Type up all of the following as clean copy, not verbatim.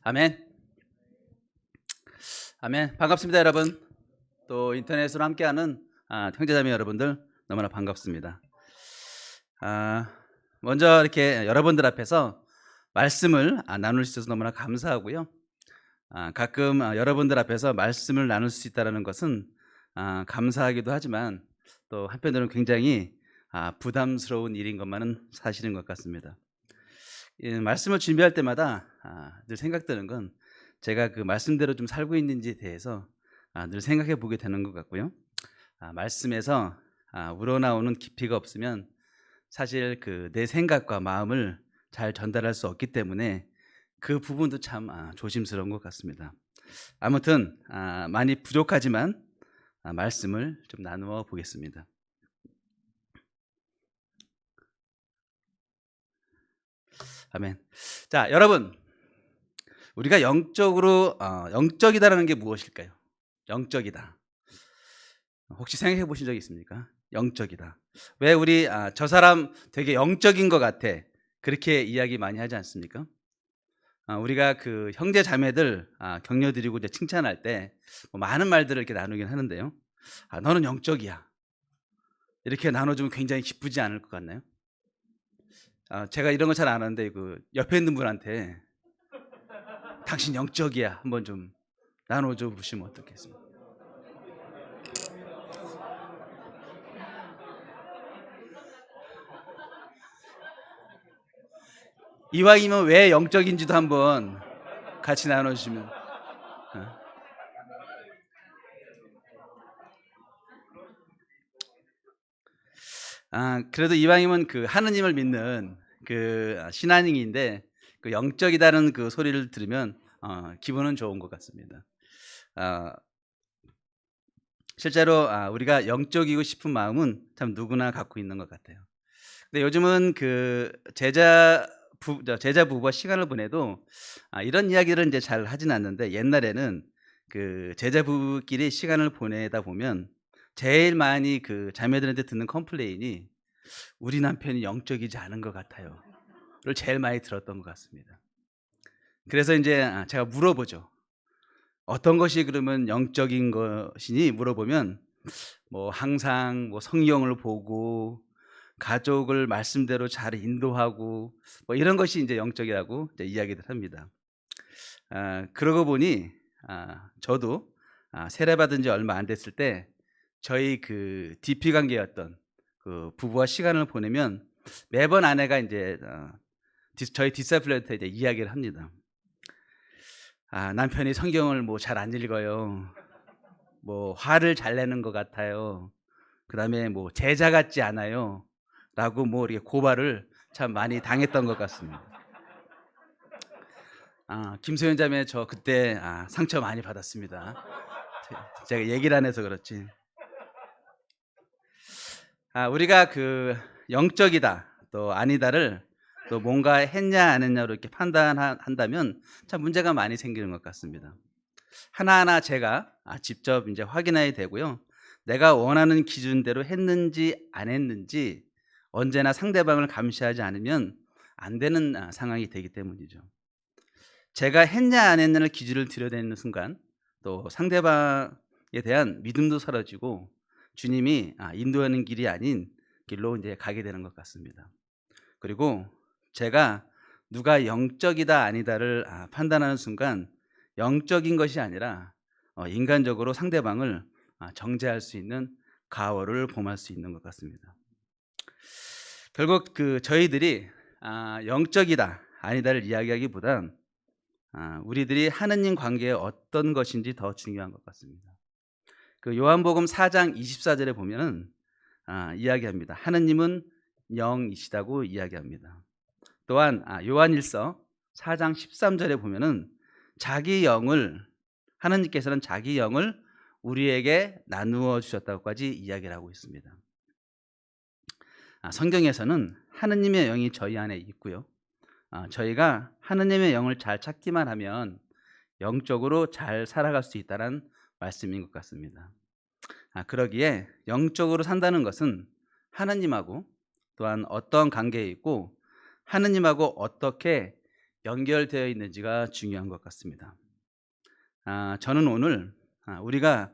아멘. 아멘. 반갑습니다, 여러분. 또 인터넷으로 함께하는 형제자매 여러분들 너무나 반갑습니다. 아, 먼저 이렇게 여러분들 앞에서 말씀을 나눌 수 있어서 너무나 감사하고요. 가끔 여러분들 앞에서 말씀을 나눌 수 있다는 것은 감사하기도 하지만 또 한편으로는 굉장히 부담스러운 일인 것만은 사실인 것 같습니다. 말씀을 준비할 때마다 늘 생각드는 건 제가 그 말씀대로 좀 살고 있는지에 대해서 늘 생각해 보게 되는 것 같고요. 말씀에서 우러나오는 깊이가 없으면 사실 그 내 생각과 마음을 잘 전달할 수 없기 때문에 그 부분도 참 조심스러운 것 같습니다. 아무튼 많이 부족하지만 말씀을 좀 나누어 보겠습니다. 아멘. 자, 여러분, 우리가 영적이다라는 게 무엇일까요? 영적이다. 혹시 생각해 보신 적 있습니까? 영적이다. 왜 우리 저 사람 되게 영적인 것 같아, 그렇게 이야기 많이 하지 않습니까? 우리가 그 형제 자매들 격려드리고 이제 칭찬할 때 많은 말들을 이렇게 나누긴 하는데요. 너는 영적이야, 이렇게 나눠주면 굉장히 기쁘지 않을 것 같나요? 제가 이런 거 잘 안 하는데 그 옆에 있는 분한테 당신 영적이야 한번 좀 나눠줘 보시면 어떻겠습니까? 이왕이면 왜 영적인지도 한번 같이 나눠주시면. 어. 그래도 이왕이면 그 하느님을 믿는 그 신앙인인데 그 영적이다는 그 소리를 들으면 기분은 좋은 것 같습니다. 아, 실제로 우리가 영적이고 싶은 마음은 참 누구나 갖고 있는 것 같아요. 근데 요즘은 그 제자 부부와 시간을 보내도 이런 이야기를 이제 잘 하진 않는데, 옛날에는 그 제자 부부끼리 시간을 보내다 보면 제일 많이 그 자매들한테 듣는 컴플레인이 "우리 남편이 영적이지 않은 것 같아요."를 제일 많이 들었던 것 같습니다. 그래서 이제 제가 물어보죠. "어떤 것이 그러면 영적인 것이니?" 물어보면 뭐 항상 뭐 성경을 보고 가족을 말씀대로 잘 인도하고 뭐 이런 것이 이제 영적이라고 이제 이야기를 합니다. 그러고 보니 저도 세례받은 지 얼마 안 됐을 때 저희 그 DP 관계였던 그 부부와 시간을 보내면 매번 아내가 인제 저희 디사플러한테 이제 이야기를 합니다. "남편이 성경을 뭐 잘 안 읽어요. 뭐 화를 잘 내는 것 같아요. 그다음에 뭐 제자 같지 않아요." 라고 뭐 이렇게 고발을 참 많이 당했던 것 같습니다. 김소연 자매, 저 그때 상처 많이 받았습니다. 제가 얘기를 안 해서 그렇지. 우리가 그 영적이다 또 아니다를 또 뭔가 했냐 안 했냐로 이렇게 판단한다면 참 문제가 많이 생기는 것 같습니다. 하나하나 제가 직접 이제 확인해야 되고요. 내가 원하는 기준대로 했는지 안 했는지 언제나 상대방을 감시하지 않으면 안 되는 상황이 되기 때문이죠. 제가 했냐 안 했냐를 기준을 들여다보는 순간 또 상대방에 대한 믿음도 사라지고 주님이 인도하는 길이 아닌 길로 이제 가게 되는 것 같습니다. 그리고 제가 누가 영적이다 아니다를 판단하는 순간 영적인 것이 아니라 인간적으로 상대방을 정죄할 수 있는 가오를 범할 수 있는 것 같습니다. 결국 그 저희들이 영적이다 아니다를 이야기하기보단 우리들이 하느님 관계에 어떤 것인지 더 중요한 것 같습니다. 그 요한복음 4장 24절에 보면은 이야기합니다. 하느님은 영이시다고 이야기합니다. 또한 요한일서 4장 13절에 보면은 자기 영을, 하느님께서는 자기 영을 우리에게 나누어 주셨다고까지 이야기를 하고 있습니다. 성경에서는 하느님의 영이 저희 안에 있고요. 저희가 하느님의 영을 잘 찾기만 하면 영적으로 잘 살아갈 수 있다는 말씀인 것 같습니다. 그러기에 영적으로 산다는 것은 하느님하고 또한 어떤 관계에 있고 하느님하고 어떻게 연결되어 있는지가 중요한 것 같습니다. 저는 오늘 우리가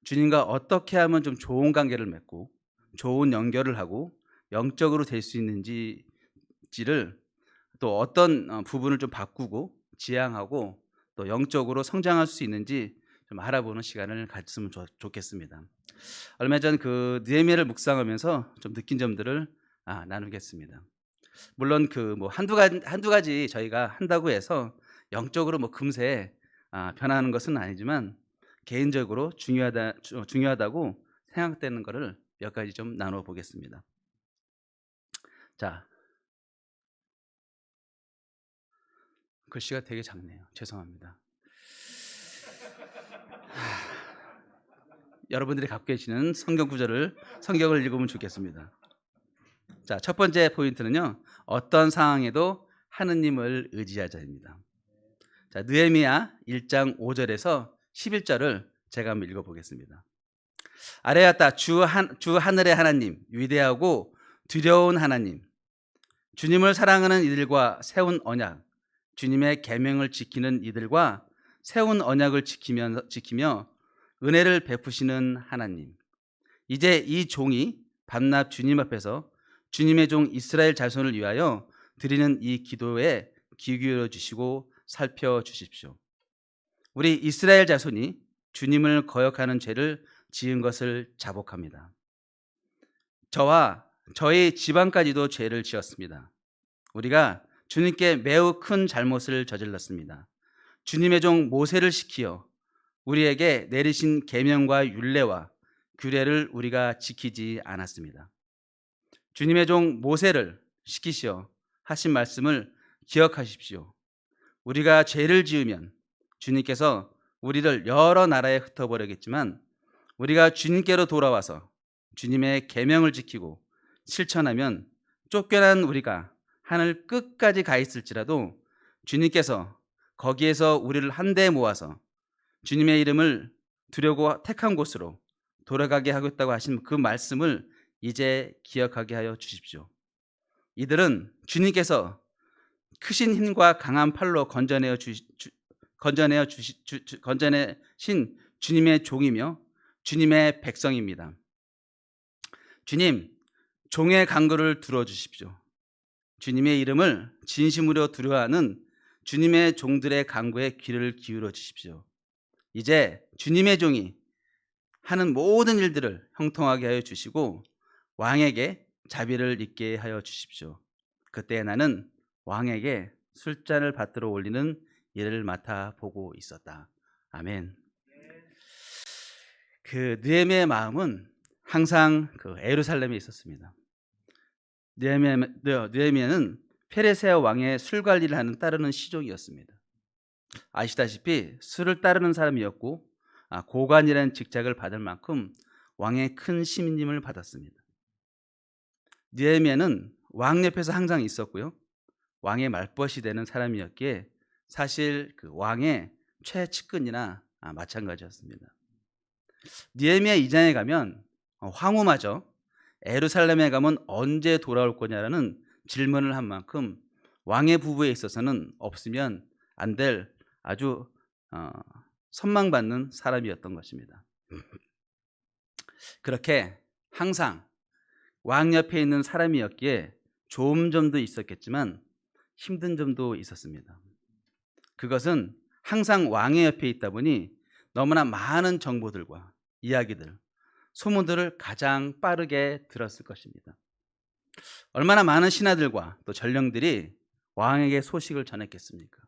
주님과 어떻게 하면 좀 좋은 관계를 맺고 좋은 연결을 하고 영적으로 될 수 있는지를, 또 어떤 부분을 좀 바꾸고 지향하고 또 영적으로 성장할 수 있는지 좀 알아보는 시간을 가졌으면 좋겠습니다. 얼마 전 그 느헤미야를 묵상하면서 좀 느낀 점들을 나누겠습니다. 물론 그 뭐 한두 가지 저희가 한다고 해서 영적으로 뭐 금세 변하는 것은 아니지만, 개인적으로 중요하다고 생각되는 거를 몇 가지 좀 나눠 보겠습니다. 자, 글씨가 되게 작네요. 죄송합니다. 여러분들이 갖고 계시는 성경을 읽으면 좋겠습니다. 자, 첫 번째 포인트는요, 어떤 상황에도 하느님을 의지하자입니다. 자, 느헤미야 1장 5절에서 11절을 제가 한번 읽어보겠습니다. 아뢰었다. 주 하늘의 하나님, 위대하고 두려운 하나님, 주님을 사랑하는 이들과 세운 언약, 주님의 계명을 지키는 이들과 세운 언약을 지키며 은혜를 베푸시는 하나님, 이제 이 종이 밤낮 주님 앞에서 주님의 종 이스라엘 자손을 위하여 드리는 이 기도에 귀 기울여 주시고 살펴주십시오. 우리 이스라엘 자손이 주님을 거역하는 죄를 지은 것을 자복합니다. 저와 저희 집안까지도 죄를 지었습니다. 우리가 주님께 매우 큰 잘못을 저질렀습니다. 주님의 종 모세를 시키어 우리에게 내리신 계명과 율례와 규례를 우리가 지키지 않았습니다. 주님의 종 모세를 시키시어 하신 말씀을 기억하십시오. 우리가 죄를 지으면 주님께서 우리를 여러 나라에 흩어버리겠지만, 우리가 주님께로 돌아와서 주님의 계명을 지키고 실천하면 쫓겨난 우리가 하늘 끝까지 가 있을지라도 주님께서 거기에서 우리를 한데 모아서 주님의 이름을 두려고 택한 곳으로 돌아가게 하겠다고 하신 그 말씀을 이제 기억하게 하여 주십시오. 이들은 주님께서 크신 힘과 강한 팔로 건져내신 주님의 종이며 주님의 백성입니다. 주님, 종의 간구를 들어주십시오. 주님의 이름을 진심으로 두려워하는 주님의 종들의 간구에 귀를 기울여 주십시오. 이제 주님의 종이 하는 모든 일들을 형통하게 하여 주시고 왕에게 자비를 있게 하여 주십시오. 그때 나는 왕에게 술잔을 받들어 올리는 일을 맡아 보고 있었다. 아멘. 그 느헤미야의 마음은 항상 그 예루살렘에 있었습니다. 느헤미야는 페르시아 왕의 술 관리를 따르는 시종이었습니다. 아시다시피 술을 따르는 사람이었고 고관이라는 직책을 받을 만큼 왕의 큰 신임을 받았습니다. 느헤미야는 왕 옆에서 항상 있었고요, 왕의 말벗이 되는 사람이었기에 사실 그 왕의 최측근이나 마찬가지였습니다. 느헤미야 2장에 가면 황후마저 예루살렘에 가면 언제 돌아올 거냐라는 질문을 한 만큼 왕의 부부에 있어서는 없으면 안 될 아주 선망받는 사람이었던 것입니다. 그렇게 항상 왕 옆에 있는 사람이었기에 좋은 점도 있었겠지만 힘든 점도 있었습니다. 그것은 항상 왕의 옆에 있다 보니 너무나 많은 정보들과 이야기들, 소문들을 가장 빠르게 들었을 것입니다. 얼마나 많은 신하들과 또 전령들이 왕에게 소식을 전했겠습니까?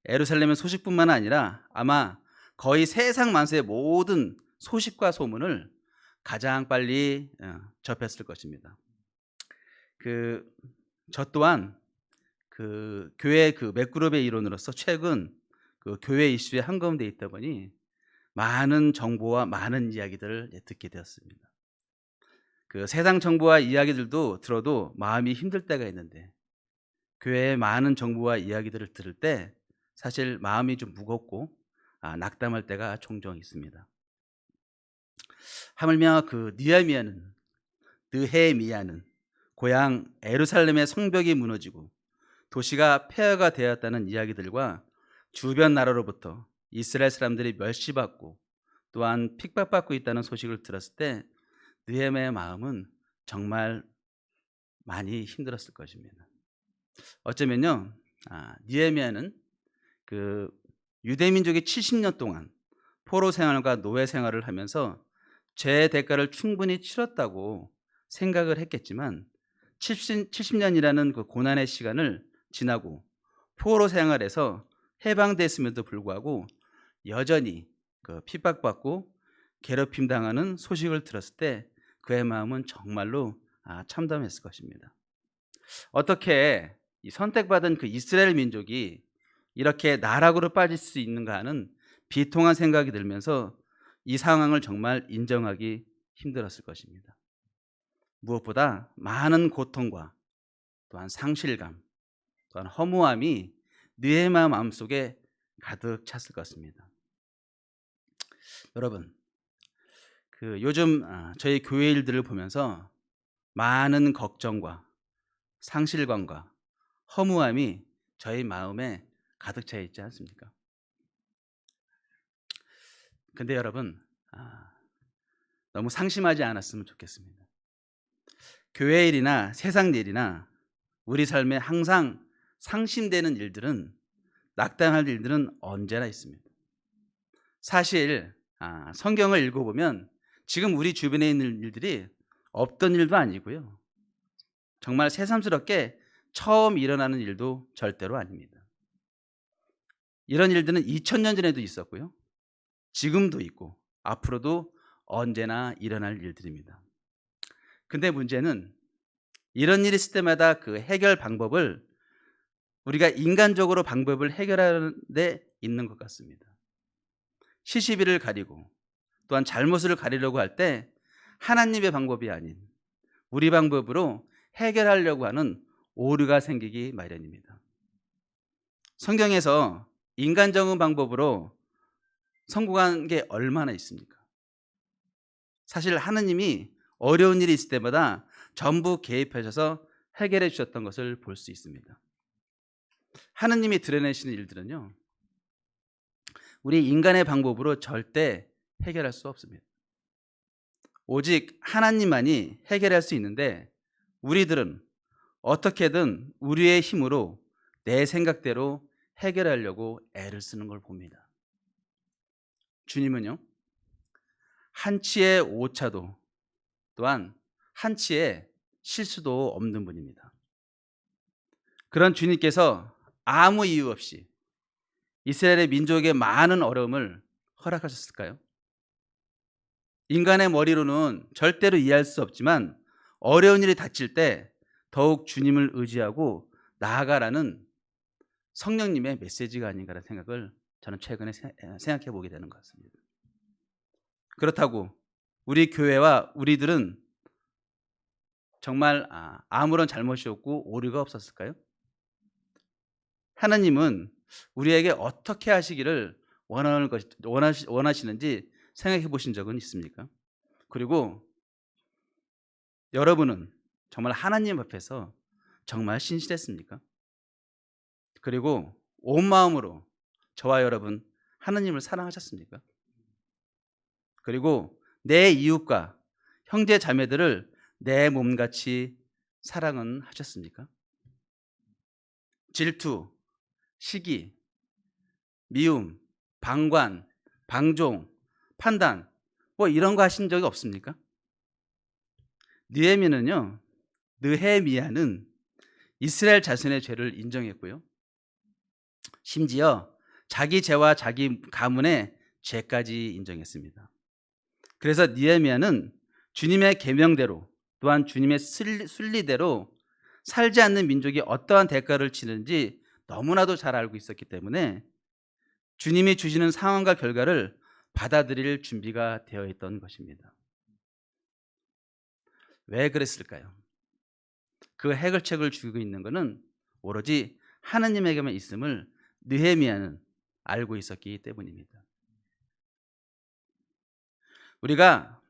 예루살렘의 소식뿐만 아니라 아마 거의 세상 만세의 모든 소식과 소문을 가장 빨리 접했을 것입니다. 저 또한 그 교회 그 맥그룹의 일원으로서 최근 그 교회 이슈에 한가운데 있다 보니 많은 정보와 많은 이야기들을 듣게 되었습니다. 그 세상 정보와 이야기들도 들어도 마음이 힘들 때가 있는데, 교회의 많은 정보와 이야기들을 들을 때 사실 마음이 좀 무겁고 낙담할 때가 종종 있습니다. 하물며 그 느헤미야는 고향 예루살렘의 성벽이 무너지고 도시가 폐허가 되었다는 이야기들과 주변 나라로부터 이스라엘 사람들이 멸시받고 또한 핍박받고 있다는 소식을 들었을 때 느헤미야의 마음은 정말 많이 힘들었을 것입니다. 어쩌면요, 느헤미야는 그 유대 민족이 70년 동안 포로 생활과 노예 생활을 하면서 죄의 대가를 충분히 치렀다고 생각을 했겠지만 70년이라는 그 고난의 시간을 지나고 포로 생활에서 해방됐음에도 불구하고 여전히 그 핍박받고 괴롭힘 당하는 소식을 들었을 때 그의 마음은 정말로 참담했을 것입니다. 어떻게 이 선택받은 그 이스라엘 민족이 이렇게 나락으로 빠질 수 있는가 하는 비통한 생각이 들면서 이 상황을 정말 인정하기 힘들었을 것입니다. 무엇보다 많은 고통과 또한 상실감, 또한 허무함이 느헤미야 마음속에 가득 찼을 것입니다. 여러분, 그 요즘 저희 교회 일들을 보면서 많은 걱정과 상실감과 허무함이 저희 마음에 가득 차 있지 않습니까? 근데 여러분, 너무 상심하지 않았으면 좋겠습니다. 교회 일이나 세상 일이나 우리 삶에 항상 상심되는 일들은, 낙담할 일들은 언제나 있습니다. 사실 성경을 읽어보면 지금 우리 주변에 있는 일들이 없던 일도 아니고요, 정말 새삼스럽게 처음 일어나는 일도 절대로 아닙니다. 이런 일들은 2000년 전에도 있었고요, 지금도 있고 앞으로도 언제나 일어날 일들입니다. 근데 문제는 이런 일이 있을 때마다 그 해결 방법을 우리가 인간적으로 방법을 해결하는 데 있는 것 같습니다. 시시비를 가리고 또한 잘못을 가리려고 할 때 하나님의 방법이 아닌 우리 방법으로 해결하려고 하는 오류가 생기기 마련입니다. 성경에서 인간적인 방법으로 성공한 게 얼마나 있습니까? 사실 하나님이 어려운 일이 있을 때마다 전부 개입하셔서 해결해 주셨던 것을 볼 수 있습니다. 하나님이 드러내시는 일들은요, 우리 인간의 방법으로 절대 해결할 수 없습니다. 오직 하나님만이 해결할 수 있는데 우리들은 어떻게든 우리의 힘으로 내 생각대로 해결하려고 애를 쓰는 걸 봅니다. 주님은요, 한치의 오차도 또한 한치의 실수도 없는 분입니다. 그런 주님께서 아무 이유 없이 이스라엘의 민족에게 많은 어려움을 허락하셨을까요? 인간의 머리로는 절대로 이해할 수 없지만 어려운 일이 닥칠 때 더욱 주님을 의지하고 나아가라는 성령님의 메시지가 아닌가라는 생각을 저는 최근에 생각해 보게 되는 것 같습니다. 그렇다고 우리 교회와 우리들은 정말 아무런 잘못이 없고 오류가 없었을까요? 하나님은 우리에게 어떻게 하시기를 원하시는지 생각해 보신 적은 있습니까? 그리고 여러분은 정말 하나님 앞에서 정말 신실했습니까? 그리고 온 마음으로 저와 여러분 하나님을 사랑하셨습니까? 그리고 내 이웃과 형제 자매들을 내 몸같이 사랑은 하셨습니까? 질투, 시기, 미움, 방관, 방종, 판단, 뭐 이런 거 하신 적이 없습니까? 느헤미야는 이스라엘 자신의 죄를 인정했고요, 심지어 자기 죄와 자기 가문의 죄까지 인정했습니다. 그래서 느헤미야는 주님의 계명대로 또한 주님의 순리대로 살지 않는 민족이 어떠한 대가를 치는지 너무나도 잘 알고 있었기 때문에 주님이 주시는 상황과 결과를 받아들일 준비가 되어 있던 것입니다. 왜 그랬을까요? 그 해결책을 주고 있는 것은 오로지 하나님에게만 있음을 느헤미야는 알고 있었기 때문입니다. 우리가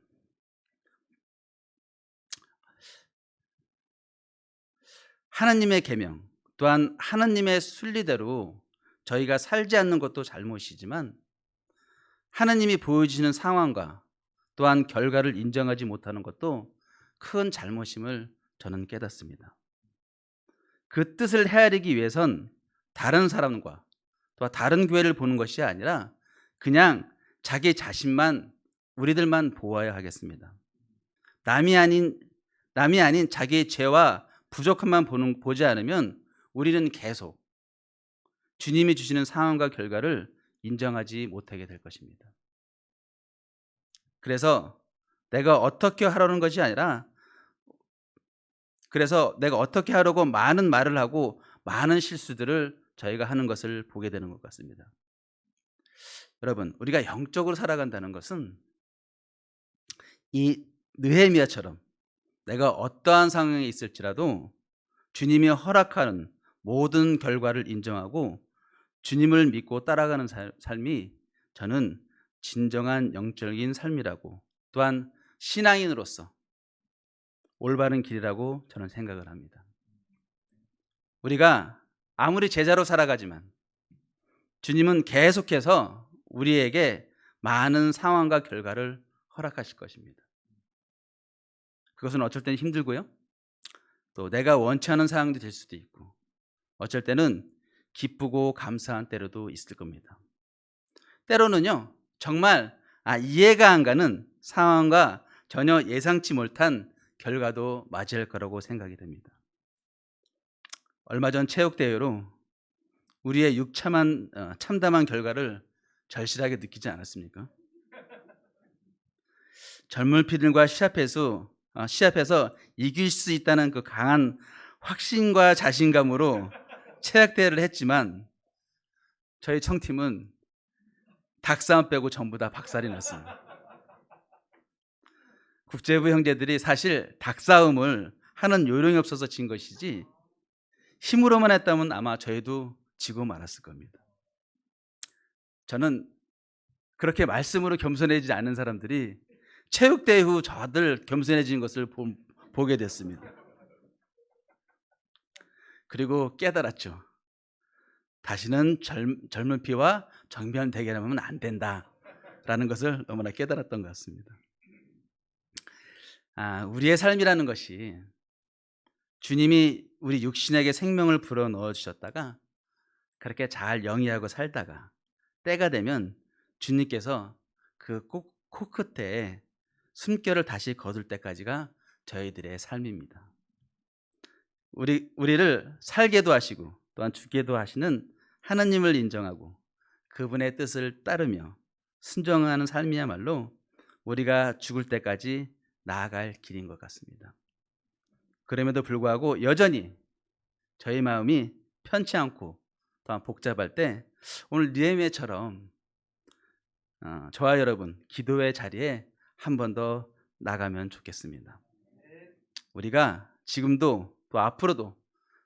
하나님의 계명 또한 하나님의 순리대로 저희가 살지 않는 것도 잘못이지만 하나님이 보여주시는 상황과 또한 결과를 인정하지 못하는 것도 큰 잘못임을 저는 깨닫습니다. 그 뜻을 헤아리기 위해선 다른 사람과 또 다른 교회를 보는 것이 아니라 그냥 자기 자신만, 우리들만 보아야 하겠습니다. 남이 아닌 자기의 죄와 부족함만 보지 않으면 우리는 계속 주님이 주시는 상황과 결과를 인정하지 못하게 될 것입니다. 그래서 내가 어떻게 하려는 것이 아니라 내가 어떻게 하려고 많은 말을 하고 많은 실수들을 저희가 하는 것을 보게 되는 것 같습니다. 여러분, 우리가 영적으로 살아간다는 것은 이 느헤미야처럼 내가 어떠한 상황에 있을지라도 주님이 허락하는 모든 결과를 인정하고 주님을 믿고 따라가는 삶이 저는 진정한 영적인 삶이라고, 또한 신앙인으로서 올바른 길이라고 저는 생각을 합니다. 우리가 아무리 제자로 살아가지만 주님은 계속해서 우리에게 많은 상황과 결과를 허락하실 것입니다. 그것은 어쩔 때는 힘들고요, 또 내가 원치 않은 상황도 될 수도 있고, 어쩔 때는 기쁘고 감사한 때로도 있을 겁니다. 때로는요, 정말 이해가 안 가는 상황과 전혀 예상치 못한 결과도 맞이할 거라고 생각이 됩니다. 얼마 전 체육대회로 우리의 참담한 결과를 절실하게 느끼지 않았습니까? 젊은 피들과 시합해서 이길 수 있다는 그 강한 확신과 자신감으로 체육대회를 했지만 저희 청팀은 닭싸움 빼고 전부 다 박살이 났습니다. 국제부 형제들이 사실 닭싸움을 하는 요령이 없어서 진 것이지 힘으로만 했다면 아마 저희도 지고 말았을 겁니다. 저는 그렇게 말씀으로 겸손해지지 않는 사람들이 체육대회 후 저들 겸손해진 것을 보게 됐습니다. 그리고 깨달았죠. 다시는 젊은 피와 정면 대결하면 안 된다라는 것을 너무나 깨달았던 것 같습니다. 우리의 삶이라는 것이 주님이 우리 육신에게 생명을 불어넣어 주셨다가 그렇게 잘 영위하고 살다가 때가 되면 주님께서 그 코끝에 숨결을 다시 거둘 때까지가 저희들의 삶입니다. 우리를 살게도 하시고 또한 죽게도 하시는 하나님을 인정하고 그분의 뜻을 따르며 순종하는 삶이야말로 우리가 죽을 때까지 나아갈 길인 것 같습니다. 그럼에도 불구하고 여전히 저희 마음이 편치 않고 또한 복잡할 때 오늘 느헤미야처럼 저와 여러분 기도의 자리에 한 번 더 나가면 좋겠습니다. 우리가 지금도 또 앞으로도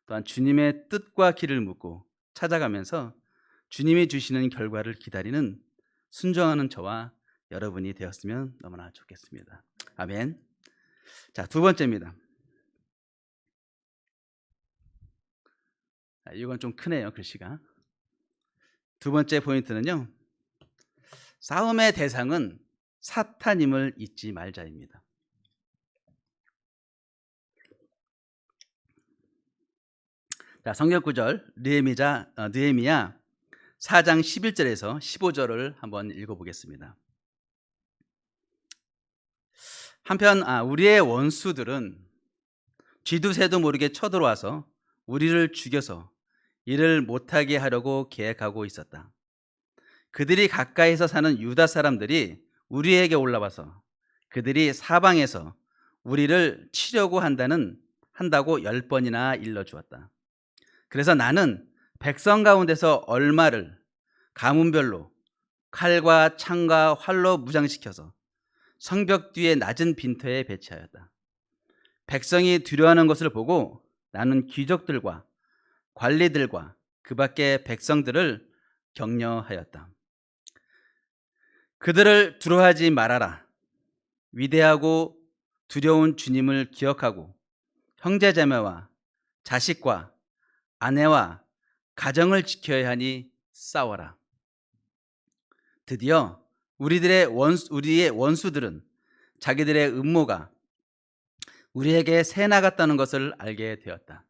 또한 주님의 뜻과 길을 묻고 찾아가면서 주님이 주시는 결과를 기다리는 순종하는 저와 여러분이 되었으면 너무나 좋겠습니다. 아멘. 자, 두 번째입니다. 이건 좀 크네요, 글씨가. 두 번째 포인트는요, 싸움의 대상은 사탄임을 잊지 말자입니다. 자, 성경 구절 느헤미야 4장 11절에서 15절을 한번 읽어보겠습니다. 한편 우리의 원수들은 쥐도 새도 모르게 쳐들어와서 우리를 죽여서 일을 못하게 하려고 계획하고 있었다. 그들이 가까이서 사는 유다 사람들이 우리에게 올라와서 그들이 사방에서 우리를 치려고 한다고 10번이나 일러주었다. 그래서 나는 백성 가운데서 얼마를 가문별로 칼과 창과 활로 무장시켜서 성벽 뒤에 낮은 빈터에 배치하였다. 백성이 두려워하는 것을 보고 나는 귀족들과 관리들과 그 밖의 백성들을 격려하였다. 그들을 두려워하지 말아라. 위대하고 두려운 주님을 기억하고 형제자매와 자식과 아내와 가정을 지켜야 하니 싸워라. 드디어 우리의 원수들은 자기들의 음모가 우리에게 새나갔다는 것을 알게 되었다.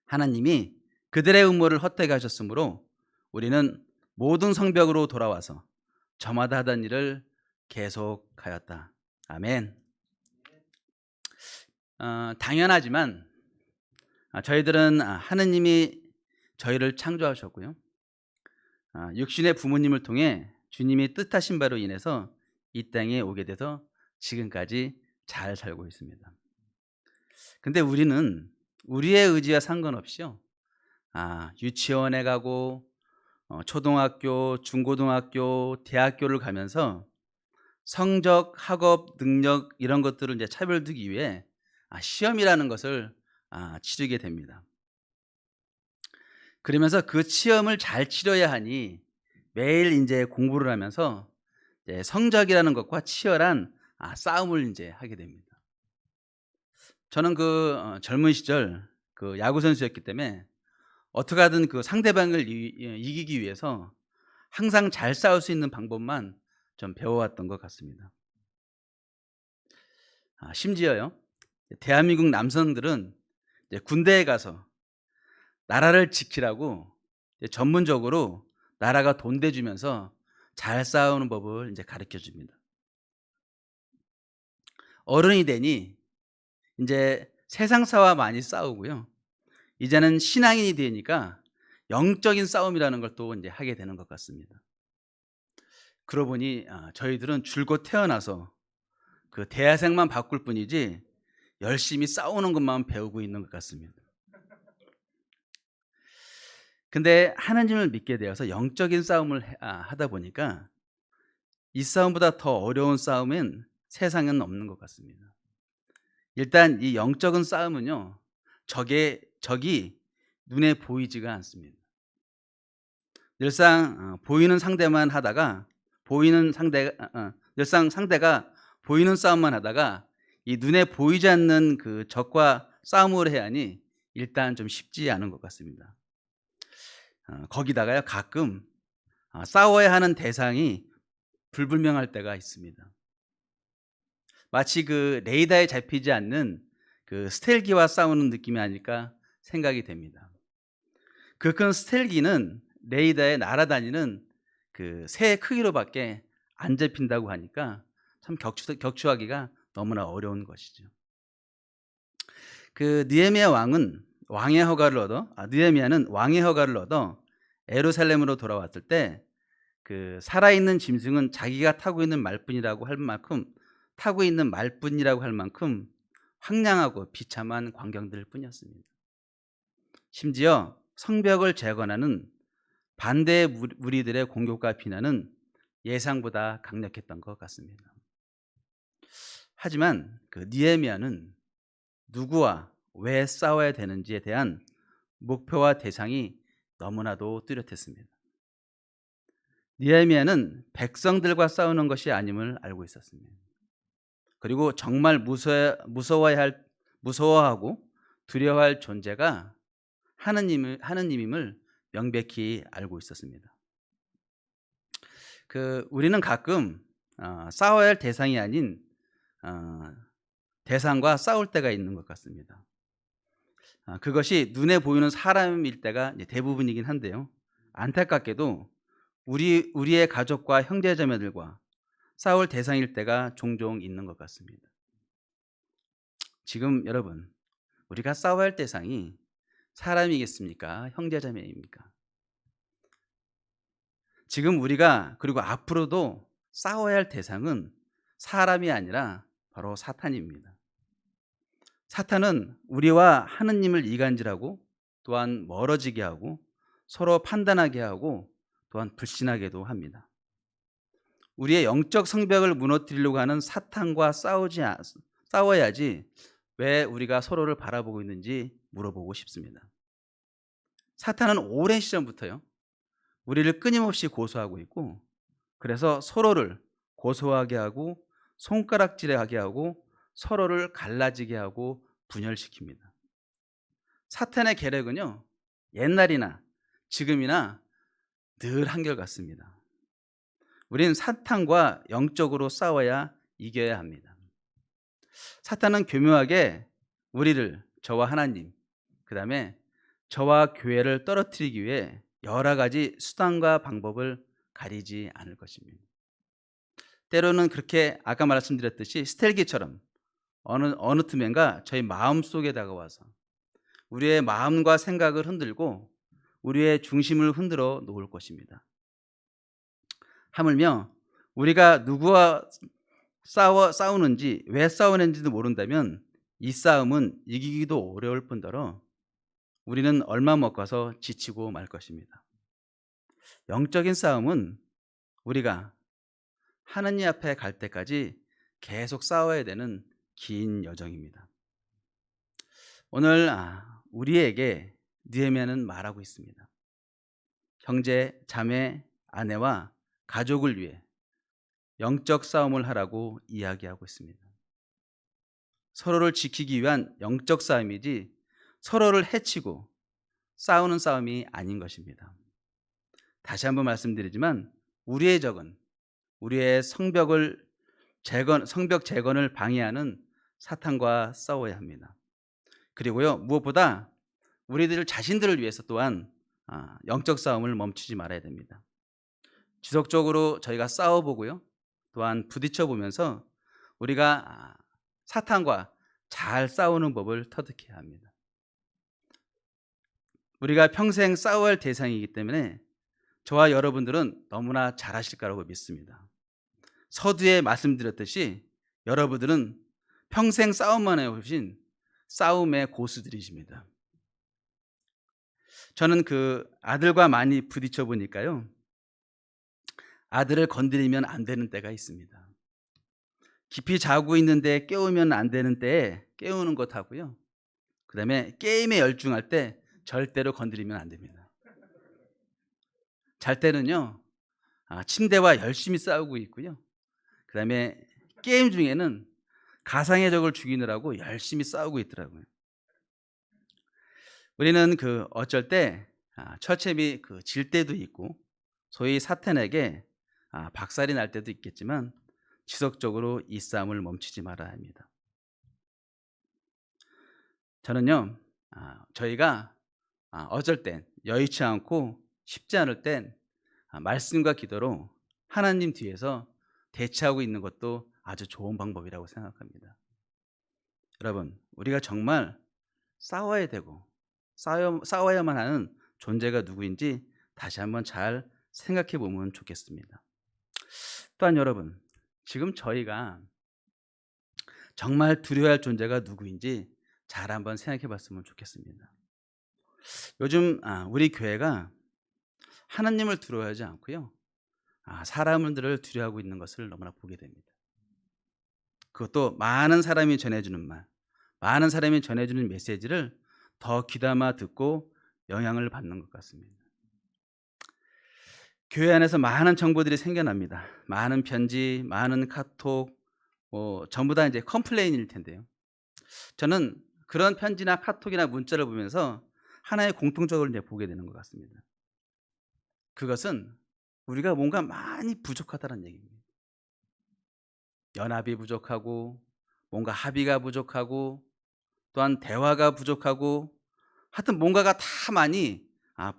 하나님이 그들의 음모를 헛되게 하셨으므로 우리는 모든 성벽으로 돌아와서 저마다 하던 일을 계속하였다. 아멘. 당연하지만 저희들은 하느님이 저희를 창조하셨고요. 육신의 부모님을 통해 주님이 뜻하신 바로 인해서 이 땅에 오게 돼서 지금까지 잘 살고 있습니다. 근데 우리는 우리의 의지와 상관없이요. 유치원에 가고 초등학교, 중고등학교, 대학교를 가면서 성적, 학업, 능력 이런 것들을 이제 차별두기 위해 시험이라는 것을 치르게 됩니다. 그러면서 그 시험을 잘 치러야 하니 매일 이제 공부를 하면서 이제 성적이라는 것과 치열한 싸움을 이제 하게 됩니다. 저는 젊은 시절 야구 선수였기 때문에 어떻게 하든 상대방을 이기기 위해서 항상 잘 싸울 수 있는 방법만 좀 배워왔던 것 같습니다. 심지어요, 대한민국 남성들은 이제 군대에 가서 나라를 지키라고 이제 전문적으로 나라가 돈 대주면서 잘 싸우는 법을 이제 가르쳐 줍니다. 어른이 되니 이제 세상사와 많이 싸우고요. 이제는 신앙인이 되니까 영적인 싸움이라는 걸 또 이제 하게 되는 것 같습니다. 그러고 보니 저희들은 줄곧 태어나서 대하생만 바꿀 뿐이지 열심히 싸우는 것만 배우고 있는 것 같습니다. 근데 하나님을 믿게 되어서 영적인 싸움을 하다 보니까 이 싸움보다 더 어려운 싸움은 세상에는 없는 것 같습니다. 일단 이 영적인 싸움은요, 적이 눈에 보이지가 않습니다. 늘상 보이는 상대만 하다가 늘상 상대가 보이는 싸움만 하다가 이 눈에 보이지 않는 적과 싸움을 해야 하니 일단 좀 쉽지 않은 것 같습니다. 거기다가요, 가끔 싸워야 하는 대상이 불분명할 때가 있습니다. 마치 레이더에 잡히지 않는 스텔기와 싸우는 느낌이 아닐까 생각이 됩니다. 큰 스텔기는 레이더에 날아다니는 새 크기로밖에 안 잡힌다고 하니까 참 격추하기가 너무나 어려운 것이죠. 느헤미야는 왕의 허가를 얻어 예루살렘으로 돌아왔을 때 살아있는 짐승은 자기가 타고 있는 말뿐이라고 할 만큼 황량하고 비참한 광경들 뿐이었습니다. 심지어 성벽을 재건하는 반대의 무리들의 공격과 비난은 예상보다 강력했던 것 같습니다. 하지만 느헤미야는 누구와 왜 싸워야 되는지에 대한 목표와 대상이 너무나도 뚜렷했습니다. 느헤미야는 백성들과 싸우는 것이 아님을 알고 있었습니다. 그리고 정말 무서워하고 두려워할 존재가 하느님임을 명백히 알고 있었습니다. 우리는 가끔 싸워야 할 대상이 아닌 대상과 싸울 때가 있는 것 같습니다. 그것이 눈에 보이는 사람일 때가 대부분이긴 한데요. 안타깝게도 우리의 가족과 형제자매들과 싸울 대상일 때가 종종 있는 것 같습니다. 지금 여러분, 우리가 싸워야 할 대상이 사람이겠습니까? 형제자매입니까? 지금 우리가 그리고 앞으로도 싸워야 할 대상은 사람이 아니라 바로 사탄입니다. 사탄은 우리와 하느님을 이간질하고 또한 멀어지게 하고 서로 판단하게 하고 또한 불신하게도 합니다. 우리의 영적 성벽을 무너뜨리려고 하는 사탄과 싸워야지 왜 우리가 서로를 바라보고 있는지 물어보고 싶습니다. 사탄은 오랜 시절부터요, 우리를 끊임없이 고소하고 있고, 그래서 서로를 고소하게 하고 손가락질하게 하고 서로를 갈라지게 하고 분열시킵니다. 사탄의 계략은요, 옛날이나 지금이나 늘 한결같습니다. 우리는 사탄과 영적으로 싸워야 이겨야 합니다. 사탄은 교묘하게 우리를, 저와 하나님, 그 다음에 저와 교회를 떨어뜨리기 위해 여러 가지 수단과 방법을 가리지 않을 것입니다. 때로는 그렇게 아까 말씀드렸듯이 스텔기처럼 어느 틈엔가 저희 마음속에 다가와서 우리의 마음과 생각을 흔들고 우리의 중심을 흔들어 놓을 것입니다. 하물며 우리가 누구와 싸우는지, 왜 싸우는지도 모른다면 이 싸움은 이기기도 어려울 뿐더러 우리는 얼마 못 가서 지치고 말 것입니다. 영적인 싸움은 우리가 하나님 앞에 갈 때까지 계속 싸워야 되는 긴 여정입니다. 오늘 우리에게 느헤미야는 말하고 있습니다. 형제, 자매, 아내와 가족을 위해 영적 싸움을 하라고 이야기하고 있습니다. 서로를 지키기 위한 영적 싸움이지 서로를 해치고 싸우는 싸움이 아닌 것입니다. 다시 한번 말씀드리지만 우리의 적은 우리의 성벽 재건을 방해하는 사탄과 싸워야 합니다. 그리고요, 무엇보다 우리들 자신들을 위해서 또한 영적 싸움을 멈추지 말아야 됩니다. 지속적으로 저희가 싸워보고요, 또한 부딪혀보면서 우리가 사탄과 잘 싸우는 법을 터득해야 합니다. 우리가 평생 싸워야 할 대상이기 때문에 저와 여러분들은 너무나 잘하실 거라고 믿습니다. 서두에 말씀드렸듯이 여러분들은 평생 싸움만 해오신 싸움의 고수들이십니다. 저는 그 아들과 많이 부딪혀 보니까요, 아들을 건드리면 안 되는 때가 있습니다. 깊이 자고 있는데 깨우면 안 되는 때에 깨우는 것하고요, 그 다음에 게임에 열중할 때 절대로 건드리면 안 됩니다. 잘 때는요, 침대와 열심히 싸우고 있고요, 그 다음에 게임 중에는 가상의 적을 죽이느라고 열심히 싸우고 있더라고요. 우리는 어쩔 때 처참히 질 때도 있고 소위 사탄에게 박살이 날 때도 있겠지만 지속적으로 이 싸움을 멈추지 말아야 합니다. 저는요, 저희가 어쩔 땐 여의치 않고 쉽지 않을 땐 말씀과 기도로 하나님 뒤에서 대치하고 있는 것도 아주 좋은 방법이라고 생각합니다. 여러분, 우리가 정말 싸워야 되고 싸워야만 하는 존재가 누구인지 다시 한번 잘 생각해 보면 좋겠습니다. 또한 여러분, 지금 저희가 정말 두려워할 존재가 누구인지 잘 한번 생각해 봤으면 좋겠습니다. 요즘 우리 교회가 하나님을 두려워하지 않고요, 사람들을 두려워하고 있는 것을 너무나 보게 됩니다. 그것도 많은 사람이 전해주는 말, 많은 사람이 전해주는 메시지를 더 귀담아 듣고 영향을 받는 것 같습니다. 교회 안에서 많은 정보들이 생겨납니다. 많은 편지, 많은 카톡, 전부 다 이제 컴플레인일 텐데요. 저는 그런 편지나 카톡이나 문자를 보면서 하나의 공통적으로 이제 보게 되는 것 같습니다. 그것은 우리가 뭔가 많이 부족하다는 얘기입니다. 연합이 부족하고 뭔가 합의가 부족하고 또한 대화가 부족하고 하여튼 뭔가가 다 많이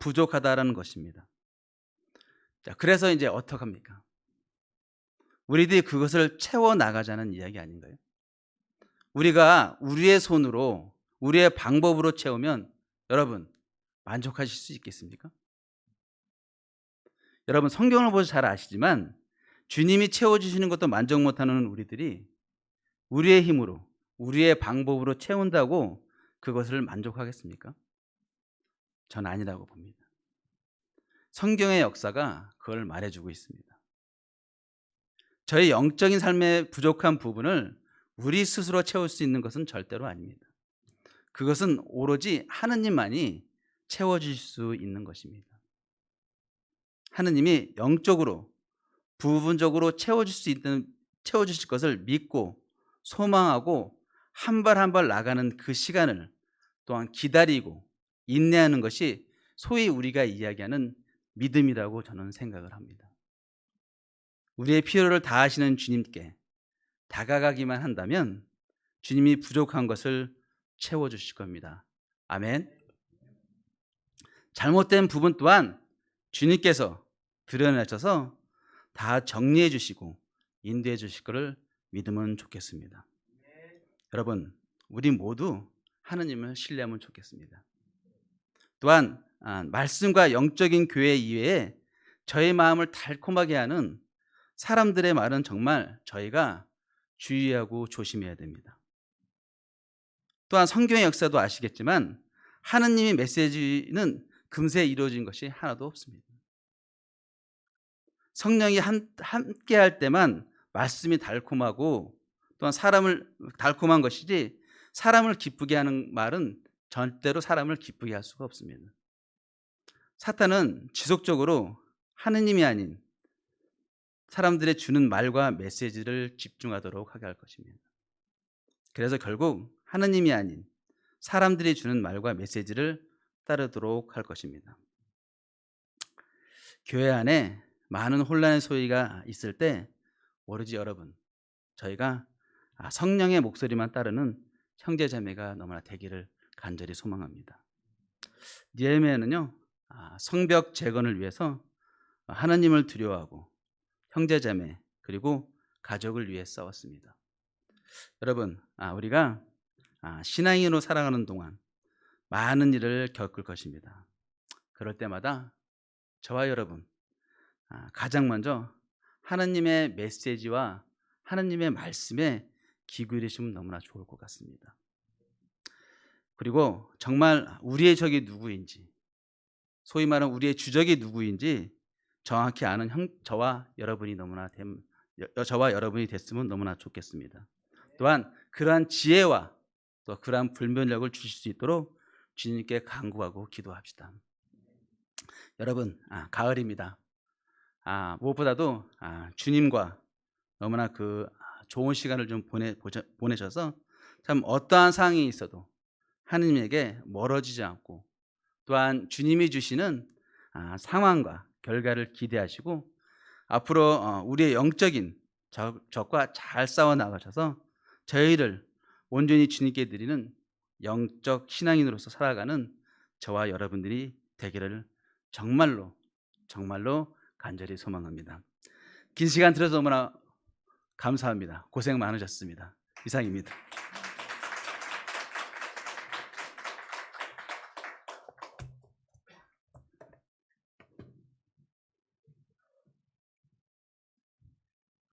부족하다라는 것입니다. 자, 그래서 이제 어떡합니까? 우리들이 그것을 채워나가자는 이야기 아닌가요? 우리가 우리의 손으로 우리의 방법으로 채우면 여러분 만족하실 수 있겠습니까? 여러분 성경을 보셔서 잘 아시지만 주님이 채워주시는 것도 만족 못하는 우리들이 우리의 힘으로 우리의 방법으로 채운다고 그것을 만족하겠습니까? 전 아니라고 봅니다. 성경의 역사가 그걸 말해주고 있습니다. 저희 영적인 삶의 부족한 부분을 우리 스스로 채울 수 있는 것은 절대로 아닙니다. 그것은 오로지 하느님만이 채워주실 수 있는 것입니다. 하느님이 영적으로 부분적으로 채워주실 것을 믿고 소망하고 한 발 한 발 나가는 그 시간을 또한 기다리고 인내하는 것이 소위 우리가 이야기하는 믿음이라고 저는 생각을 합니다. 우리의 필요를 다하시는 주님께 다가가기만 한다면 주님이 부족한 것을 채워주실 겁니다. 아멘. 잘못된 부분 또한 주님께서 드러내셔서 다 정리해 주시고 인도해 주실 것을 믿으면 좋겠습니다. 여러분, 우리 모두 하느님을 신뢰하면 좋겠습니다. 또한 말씀과 영적인 교회 이외에 저의 마음을 달콤하게 하는 사람들의 말은 정말 저희가 주의하고 조심해야 됩니다. 또한 성경의 역사도 아시겠지만 하느님의 메시지는 금세 이루어진 것이 하나도 없습니다. 성령이 함께 할 때만 말씀이 달콤하고 또한 사람을 달콤한 것이지 사람을 기쁘게 하는 말은 절대로 사람을 기쁘게 할 수가 없습니다. 사탄은 지속적으로 하느님이 아닌 사람들의 주는 말과 메시지를 집중하도록 하게 할 것입니다. 그래서 결국 하느님이 아닌 사람들이 주는 말과 메시지를 따르도록 할 것입니다. 교회 안에 많은 혼란의 소리가 있을 때 오로지 여러분, 저희가 성령의 목소리만 따르는 형제자매가 너무나 되기를 간절히 소망합니다. 느헤미야는요, 성벽 재건을 위해서 하나님을 두려워하고 형제자매 그리고 가족을 위해 싸웠습니다. 여러분, 우리가 신앙인으로 살아가는 동안 많은 일을 겪을 것입니다. 그럴 때마다 저와 여러분 가장 먼저 하나님의 메시지와 하나님의 말씀에 귀 기울이시면 너무나 좋을 것 같습니다. 그리고 정말 우리의 적이 누구인지, 소위 말하는 우리의 주적이 누구인지 정확히 아는 저와 여러분이 됐으면 너무나 좋겠습니다. 또한 그러한 지혜와 또 그러한 분별력을 주실 수 있도록 주님께 간구하고 기도합시다. 여러분, 가을입니다. 무엇보다도 주님과 너무나 좋은 시간을 좀 보내셔서 참 어떠한 상황이 있어도 하느님에게 멀어지지 않고 또한 주님이 주시는 상황과 결과를 기대하시고 앞으로 우리의 영적인 적과 잘 싸워 나가셔서 저희를 온전히 주님께 드리는 영적 신앙인으로서 살아가는 저와 여러분들이 되기를 정말로 간절히 소망합니다. 긴 시간 들어서 너무나 감사합니다. 고생 많으셨습니다. 이상입니다.